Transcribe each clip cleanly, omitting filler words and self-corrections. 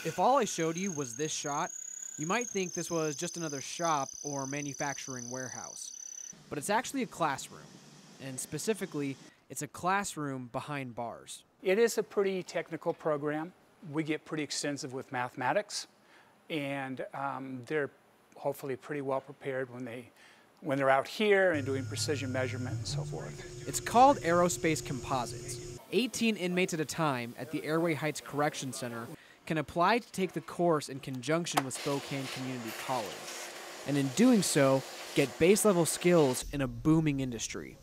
If all I showed you was this shot, you might think this was just another shop or manufacturing warehouse. But it's actually a classroom, and specifically, it's a classroom behind bars. It is a pretty technical program. We get pretty extensive with mathematics, and they're hopefully pretty well prepared when they're out here and doing precision measurement and so forth. It's called Aerospace Composites. 18 inmates at a time at the Airway Heights Correction Center can apply to take the course in conjunction with Spokane Community College, and in doing so, get base-level skills in a booming industry.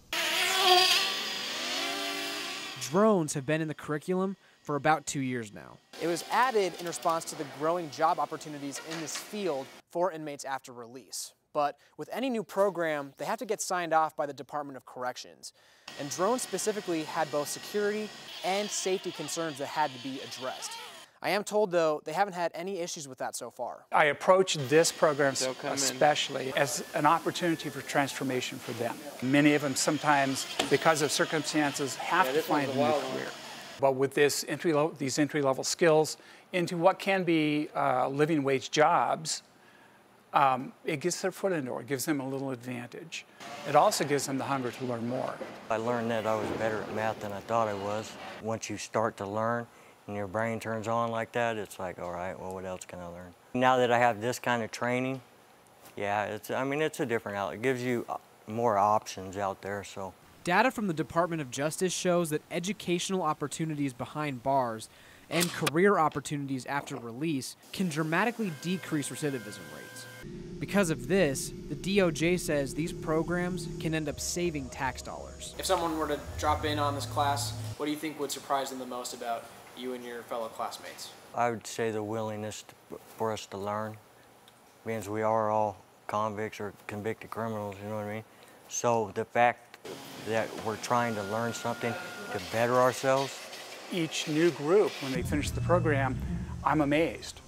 Drones have been in the curriculum for about 2 years now. It was added in response to the growing job opportunities in this field for inmates after release. But with any new program, they have to get signed off by the Department of Corrections. And drones specifically had both security and safety concerns that had to be addressed. I am told, though, they haven't had any issues with that so far. I approach this program especially as an opportunity for transformation for them. Many of them sometimes, because of circumstances, have to find a new career. But with these entry-level skills into what can be living wage jobs, it gets their foot in the door. It gives them a little advantage. It also gives them the hunger to learn more. I learned that I was better at math than I thought I was. Once you start to learn and your brain turns on like that, it's like, all right, well, what else can I learn? Now that I have this kind of training, yeah, it's a different outlet. It gives you more options out there, so. Data from the Department of Justice shows that educational opportunities behind bars and career opportunities after release can dramatically decrease recidivism rates. Because of this, the DOJ says these programs can end up saving tax dollars. If someone were to drop in on this class, what do you think would surprise them the most about you and your fellow classmates? I would say the willingness for us to learn, means we are all convicts or convicted criminals, you know what I mean? So the fact that we're trying to learn something to better ourselves. Each new group, when they finish the program, I'm amazed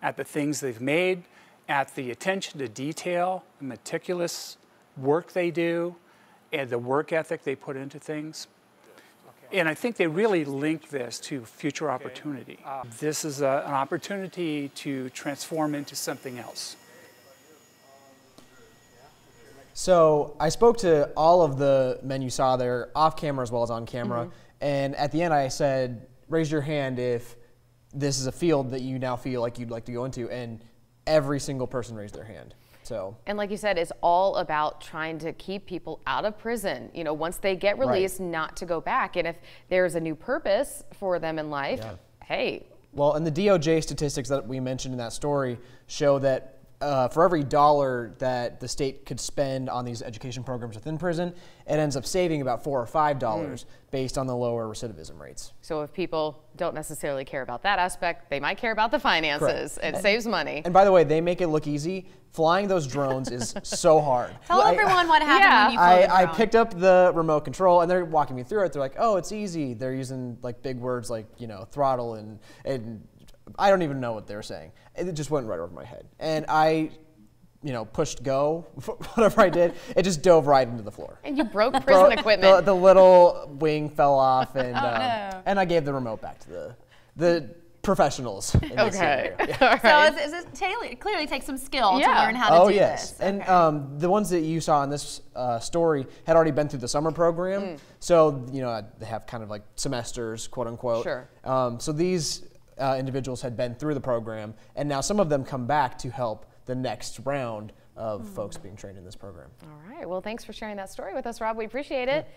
at the things they've made, at the attention to detail, the meticulous work they do, and the work ethic they put into things. And I think they really link this to future opportunity. This is an opportunity to transform into something else. So I spoke to all of the men you saw there, off camera as well as on camera, and at the end I said, raise your hand if this is a field that you now feel like you'd like to go into, and every single person raised their hand. So. And like you said, it's all about trying to keep people out of prison. You know, once they get released, not to go back. And if there's a new purpose for them in life, hey. Well, and the DOJ statistics that we mentioned in that story show that for every dollar that the state could spend on these education programs within prison, it ends up saving about $4 or $5 based on the lower recidivism rates. So if people don't necessarily care about that aspect, they might care about the finances. Correct. It saves money. And by the way, they make it look easy. Flying those drones is so hard. Tell everyone what happened when you flew the drone. I picked up the remote control, and they're walking me through it. They're like, oh, it's easy. They're using like big words like, you know, throttle and I don't even know what they're saying. It just went right over my head. And I, you know, pushed go, whatever I did, it just dove right into the floor. And you broke prison equipment. The little wing fell off, and and I gave the remote back to the professionals. In this area. Yeah. So it clearly takes some skill to learn how to do this. And the ones that you saw in this story had already been through the summer program. So, you know, they have kind of like semesters, quote unquote. Sure. So these individuals had been through the program, and now some of them come back to help the next round of folks being trained in this program. All right. Well, thanks for sharing that story with us, Rob. We appreciate it.